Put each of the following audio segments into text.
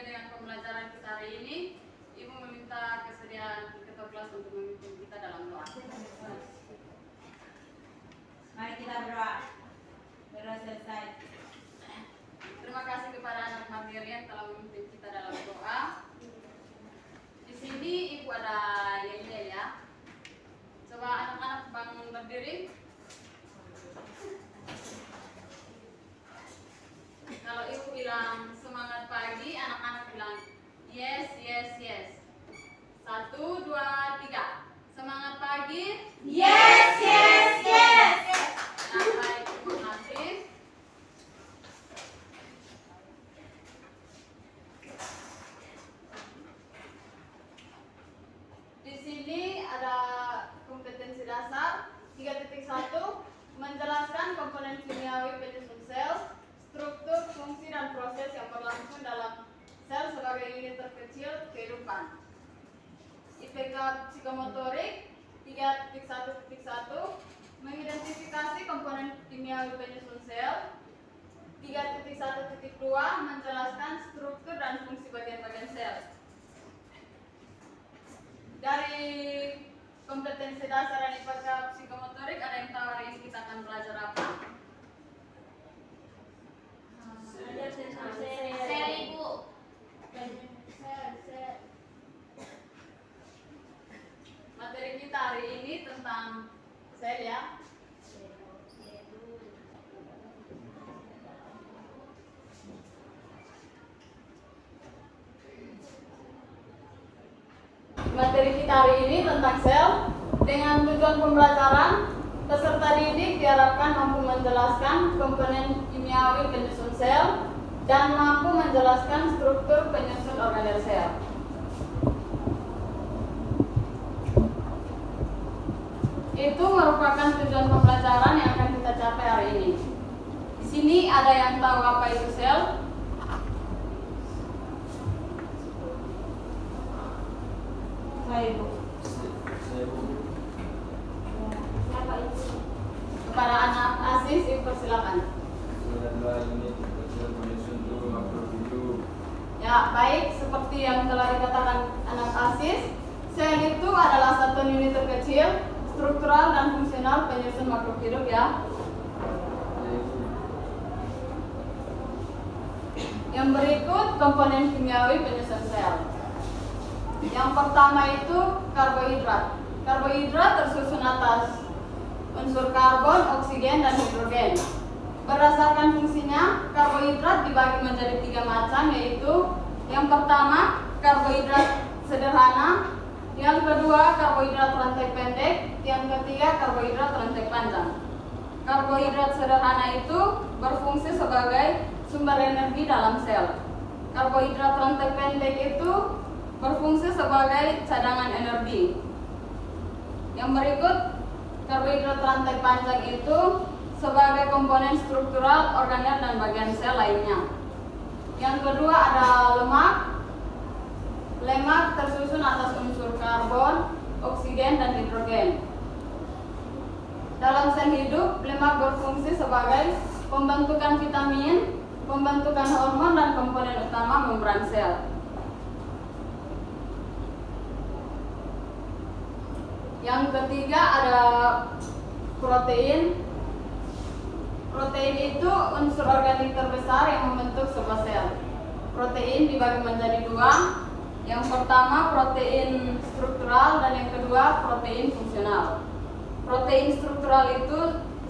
sesuai dengan pembelajaran kita hari ini, Ibu meminta kesediaan ketua kelas untuk memimpin kita dalam doa. Mari kita berdoa. Berdoa selesai. Terima kasih kepada anak materi yang telah memimpin kita dalam doa. Di sini Ibu ada Yel ya. Coba anak-anak bangun berdiri. Kalau Ibu bilang semangat pagi, anak-anak bilang yes, yes, yes. 1, 2, 3. Semangat pagi. Yes, yes, yes. Nah, baik, terima kasih. Di sini ada kompetensi dasar 3.1, menjelaskan komponen kimiawi penyusun sel, struktur, fungsi, dan proses yang berlangsung dalam sel sebagai unit terkecil kehidupan. IPK psikomotorik 3.1.1, mengidentifikasi komponen kimiawi penyusun sel. 3.1.2, menjelaskan struktur dan fungsi bagian-bagian sel. Dari kompetensi dasar dan IPK psikomotorik, ada yang tahu hari ini kita akan belajar apa? Sel, Ibu. Materi kita hari ini tentang sel ya. Materi kita hari ini tentang sel. Dengan tujuan pembelajaran, peserta didik diharapkan mampu menjelaskan komponen kimiawi penyusun sel dan mampu menjelaskan struktur penyusun organel sel. Itu merupakan tujuan pembelajaran yang akan kita capai hari ini. Di sini ada yang tahu apa itu sel? Saya, Ibu. Kepada anak ASIS, Ibu persilakan. Ya, baik. Seperti yang telah dikatakan anak ASIS, sel itu adalah satu unit terkecil, struktural dan fungsional penyusun makhluk hidup ya. Yang berikut komponen kimiawi penyusun sel. Yang pertama itu karbohidrat. Karbohidrat tersusun atas unsur karbon, oksigen, dan hidrogen. Berdasarkan fungsinya, karbohidrat dibagi menjadi 3 macam, yaitu yang pertama karbohidrat sederhana, yang kedua karbohidrat rantai pendek, yang ketiga karbohidrat rantai panjang. Karbohidrat sederhana itu berfungsi sebagai sumber energi dalam sel. Karbohidrat rantai pendek itu berfungsi sebagai cadangan energi. Yang berikut karbohidrat rantai panjang itu sebagai komponen struktural organel dan bagian sel lainnya. Yang kedua ada lemak. Lemak tersusun atas unsur karbon, oksigen, dan hidrogen. Dalam sel hidup, lemak berfungsi sebagai pembentukan vitamin, pembentukan hormon, dan komponen utama membran sel. Yang ketiga ada protein. Protein itu unsur organik terbesar yang membentuk sebuah sel. Protein dibagi menjadi 2. Yang pertama protein struktural dan yang kedua protein fungsional. Protein struktural itu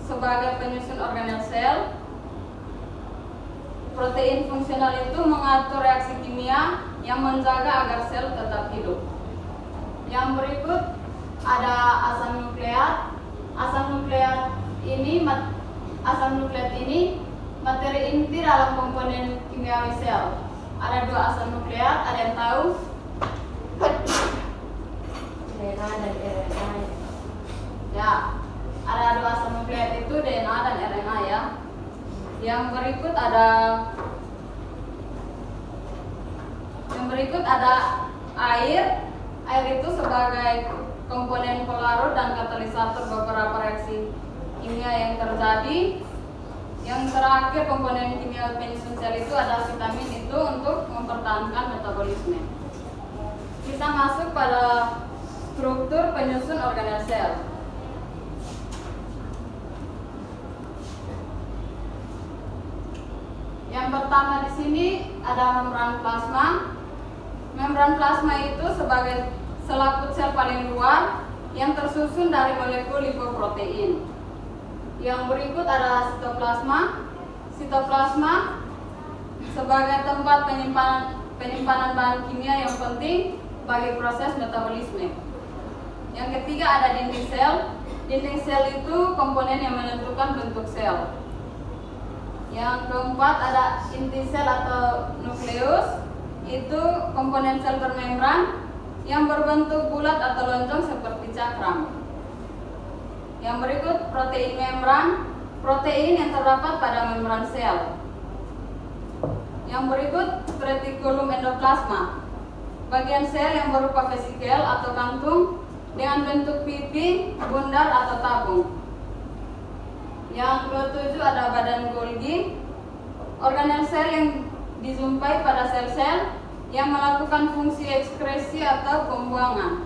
sebagai penyusun organel sel. Protein fungsional itu mengatur reaksi kimia yang menjaga agar sel tetap hidup. Yang berikut ada asam nukleat. Asam nukleat ini materi inti dalam komponen kimiawi sel. Ada 2 asam nukleat, ada yang tahu? DNA dan RNA. Ya, ada 2 asam nukleat itu DNA dan RNA ya. Yang berikut ada air. Air itu sebagai komponen pelarut dan katalisator beberapa reaksi kimia yang terjadi. Yang terakhir komponen kimia penyusun sel itu adalah vitamin itu untuk mempertahankan metabolisme. Kita masuk pada struktur penyusun organel sel. Yang pertama di sini ada membran plasma. Membran plasma itu sebagai selaput sel paling luar yang tersusun dari molekul lipoprotein. Yang berikut adalah sitoplasma. Sitoplasma sebagai tempat penyimpanan bahan kimia yang penting bagi proses metabolisme. Yang ketiga ada dinding sel. Dinding sel itu komponen yang menentukan bentuk sel. Yang keempat ada inti sel atau nukleus. Itu komponen sel bermembran yang berbentuk bulat atau lonjong seperti cakram. Yang berikut protein membran, protein yang terdapat pada membran sel. Yang berikut retikulum endoplasma, bagian sel yang berupa vesikel atau kantung dengan bentuk pipi, bundar atau tabung. Yang ketujuh ada badan Golgi, organel sel yang dijumpai pada sel-sel yang melakukan fungsi ekskresi atau pembuangan.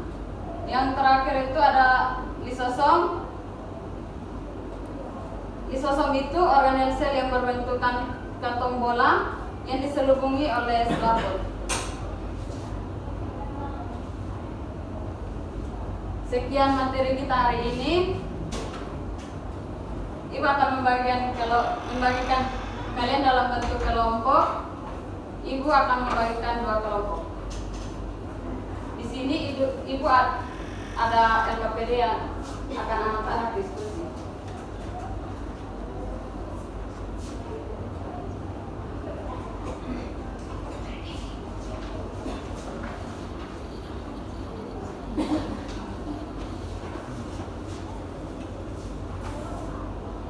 Yang terakhir itu ada lisosom. Lisosom itu organel sel yang berbentuk kantong bola yang diselubungi oleh selaput. Sekian materi kita hari ini. Ibu akan membagikan kalian dalam bentuk kelompok. Ibu akan membagikan 2 kelompok. Di sini ibu ada LKPD yang akan anak-anak diskusi.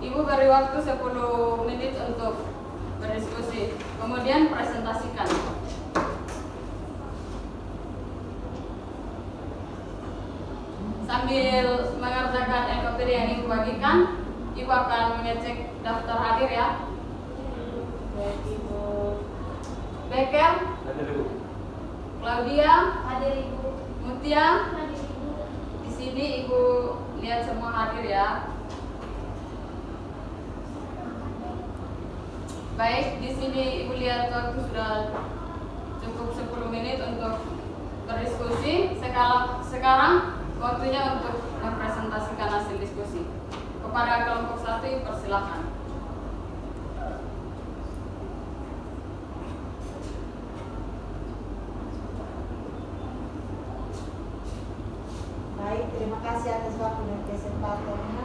Ibu beri waktu 10 menit untuk berdiskusi, kemudian presentasikan. Sambil mengerjakan LKPD yang Ibu bagikan, Ibu akan mengecek daftar hadir ya. Ibu Becker, Hadir, Ibu. Claudia, Hadir Ibu. Mutia. Hadir Ibu. Di sini Ibu lihat semua hadir ya. Baik, di sini Ibu lihat waktu sudah cukup 10 menit untuk berdiskusi. Sekarang waktunya untuk mempresentasikan hasil diskusi. Kepada kelompok 1 persilakan. Baik, terima kasih atas waktu dan kesempatannya.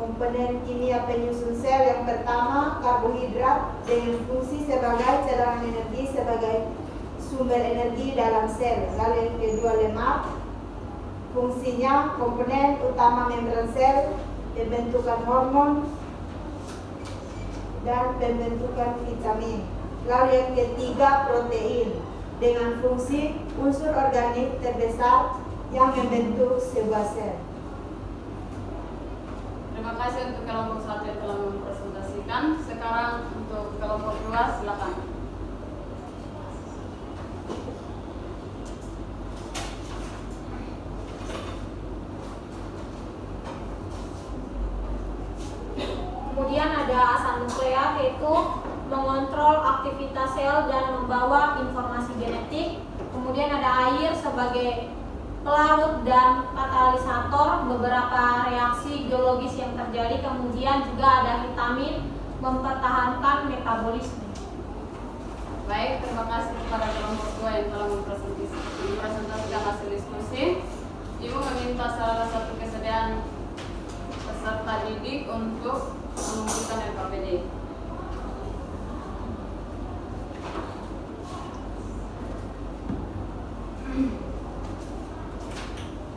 Komponen kimia penyusun sel yang pertama karbohidrat dengan fungsi sebagai cadangan energi sebagai sumber energi dalam sel. Lalu yang kedua lemak, fungsinya komponen utama membran sel, pembentukan hormon dan pembentukan vitamin. Lalu yang ketiga protein dengan fungsi unsur organik terbesar yang membentuk sebuah sel. Terima kasih untuk kelompok 1 yang telah mempresentasikan. Sekarang untuk kelompok 2 silakan. Kemudian ada asam nukleat, yaitu mengontrol aktivitas sel dan membawa informasi genetik. Kemudian ada air sebagai pelarut dan katalisator beberapa reaksi biologis yang terjadi. Kemudian juga ada vitamin mempertahankan metabolisme. Baik, terima kasih kepada kelompok 2 yang telah mempresentasikan hasil diskusi. Ibu meminta salah satu kesediaan peserta didik untuk mengumpulkan LKPD.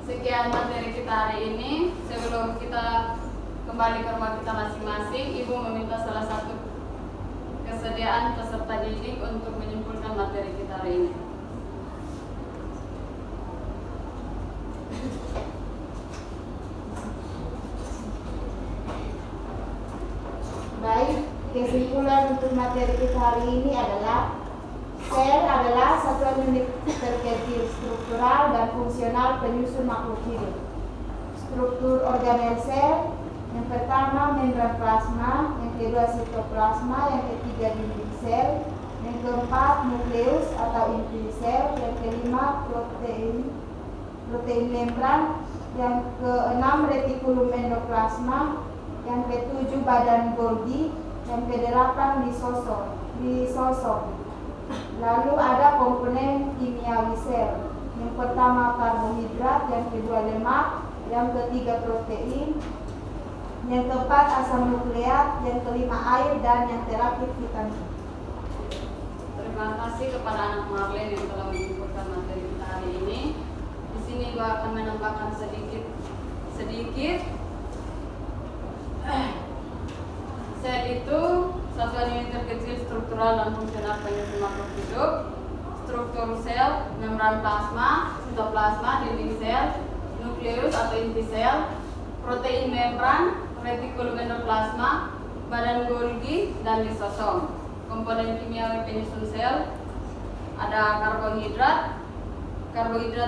Sekian materi kita hari ini. Sebelum kita kembali ke rumah kita masing-masing, Ibu meminta salah satu kesediaan peserta didik untuk menyimpulkan materi kita hari ini. Kesimpulan untuk materi kita hari ini adalah sel adalah satuan unit terkecil struktural dan fungsional penyusun makhluk hidup. Struktur organel sel, yang pertama membran plasma, yang kedua sitoplasma, yang ketiga dinding sel, yang keempat nukleus atau inti sel, yang kelima protein membran, yang keenam retikulum endoplasma, yang ketujuh badan Golgi, yang kedelapan lisosom. Lalu ada komponen kimiawi sel. Yang pertama karbohidrat, yang kedua lemak, yang ketiga protein, yang keempat asam nukleat, yang kelima air, dan yang terakhir vitamin. Terima kasih kepada anak Marlen yang telah menginfokan materi kita hari ini. Di sini gua akan menambahkan sedikit. Sel itu satuan unit terkecil struktural dan fungsional penyusun makhluk hidup. Struktur sel, membran plasma, sitoplasma, dinding sel, nukleus atau inti sel, protein membran, retikulum endoplasma, badan Golgi, dan lisosom. Komponen kimiawi penyusun sel ada karbohidrat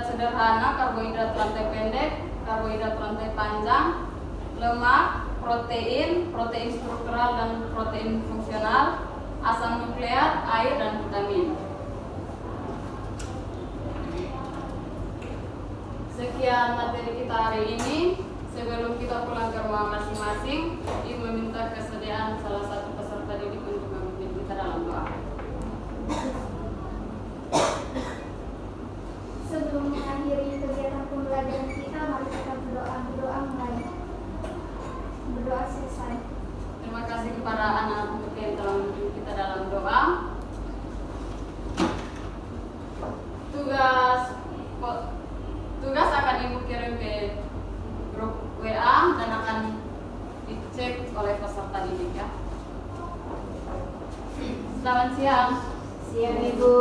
sederhana, karbohidrat rantai pendek, karbohidrat rantai panjang, lemak, protein struktural dan protein fungsional, asam nukleat, air, dan vitamin. Sekian materi kita hari ini. Sebelum kita pulang ke rumah masing-masing, Ibu meminta kesediaan salah satu peserta didik untuk memimpin kita dalam doa. Sebelum mengakhiri kegiatan pembelajaran kita, mari kita berdoa mulai. Berdoa selesai. Terima kasih kepada anak untuk yang telah memimpin kita dalam doa. Tugas akan Ibu kirim ke grup WA dan akan dicek oleh peserta didik ya. Selamat siang. Siang Ibu.